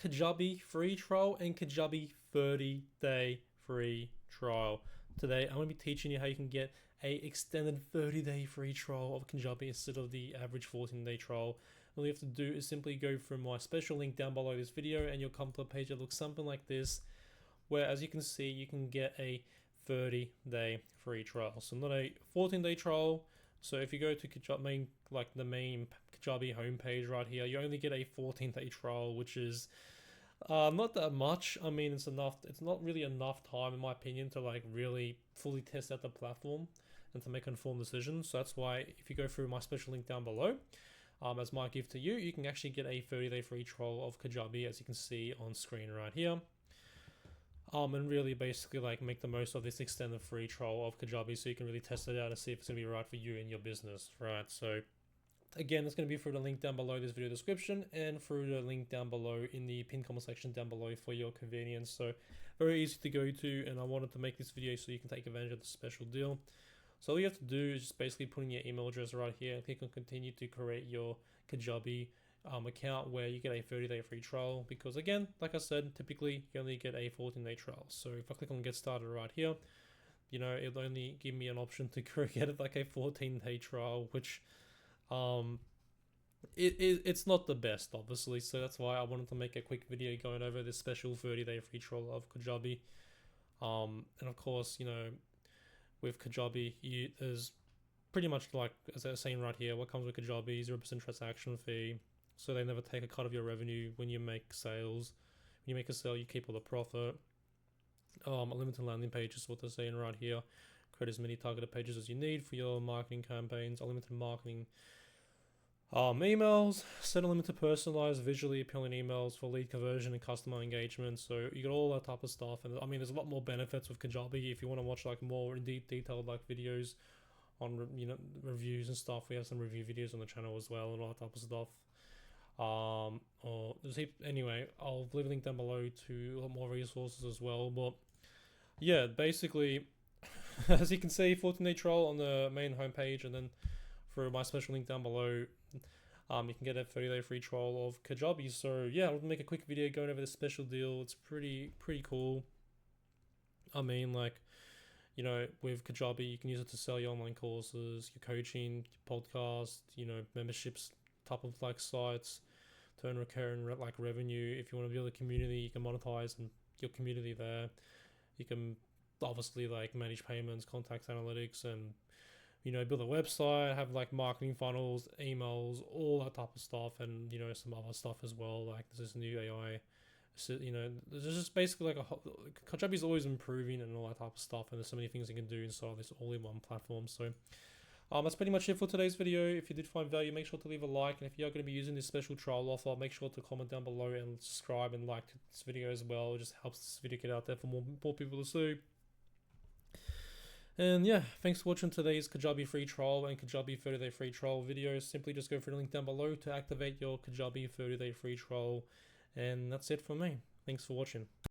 Kajabi free trial and Kajabi 30-day free trial. Today I'm going to be teaching you how you can get a extended 30-day free trial of Kajabi instead of the average 14-day trial. All you have to do is simply go through my special link down below this video and you'll come to a page that looks something like this, where as you can see you can get a 30-day free trial. So not a 14-day trial. So if you go to Kajabi, the main Kajabi homepage right here, you only get a 14-day trial, which is not that much. I mean, it's enough. It's not really enough time, in my opinion, to really fully test out the platform and to make an informed decision. So that's why if you go through my special link down below, as my gift to you, you can actually get a 30-day free trial of Kajabi, as you can see on screen right here. And really basically make the most of this extended free trial of Kajabi, so you can really test it out and see if it's going to be right for you and your business, right? So again, it's going to be through the link down below this video description and through the link down below in the pinned comment section down below for your convenience. So very easy to go to, and I wanted to make this video so you can take advantage of the special deal. So all you have to do is just basically put in your email address right here and click on continue to create your Kajabi account, where you get a 30-day free trial, because again, like I said, typically you only get a 14-day trial. So if I click on get started right here, it'll only give me an option to get it like a 14-day trial, which it's not the best, obviously. So that's why I wanted to make a quick video going over this special 30-day free trial of Kajabi. And of course, with Kajabi, there's pretty much, as I was saying right here, what comes with Kajabi, 0% transaction fee. So they never take a cut of your revenue when you make sales. When you make a sale, you keep all the profit. Unlimited landing pages, what they're saying right here. Create as many targeted pages as you need for your marketing campaigns. Unlimited marketing emails. Set unlimited personalized, visually appealing emails for lead conversion and customer engagement. So you get all that type of stuff. And I mean, there's a lot more benefits with Kajabi. If you want to watch more detailed videos on reviews and stuff, we have some review videos on the channel as well, and all that type of stuff. Or anyway, I'll leave a link down below to a lot more resources as well. But yeah, basically, as you can see, 14-day trial on the main homepage, and then through my special link down below, you can get a 30-day free trial of Kajabi. So yeah, I'll make a quick video going over this special deal. It's pretty cool. I mean, with Kajabi, you can use it to sell your online courses, your coaching, your podcast, memberships type of sites, turn recurring revenue. If you want to build a community, you can monetize and your community there. You can obviously manage payments, contact analytics, and build a website, have marketing funnels, emails, all that type of stuff, and some other stuff as well. There's this new AI. So, there's just basically Kajabi is always improving and all that type of stuff, and there's so many things you can do inside this all-in-one platform. So that's pretty much it for today's video. If you did find value, make sure to leave a like, and if you are going to be using this special trial offer, make sure to comment down below and subscribe and like this video as well. It just helps this video get out there for more people to see. And yeah, thanks for watching today's Kajabi free trial and Kajabi 30-day free trial videos. Simply just go through the link down below to activate your Kajabi 30-day free trial. And that's it from me. Thanks for watching.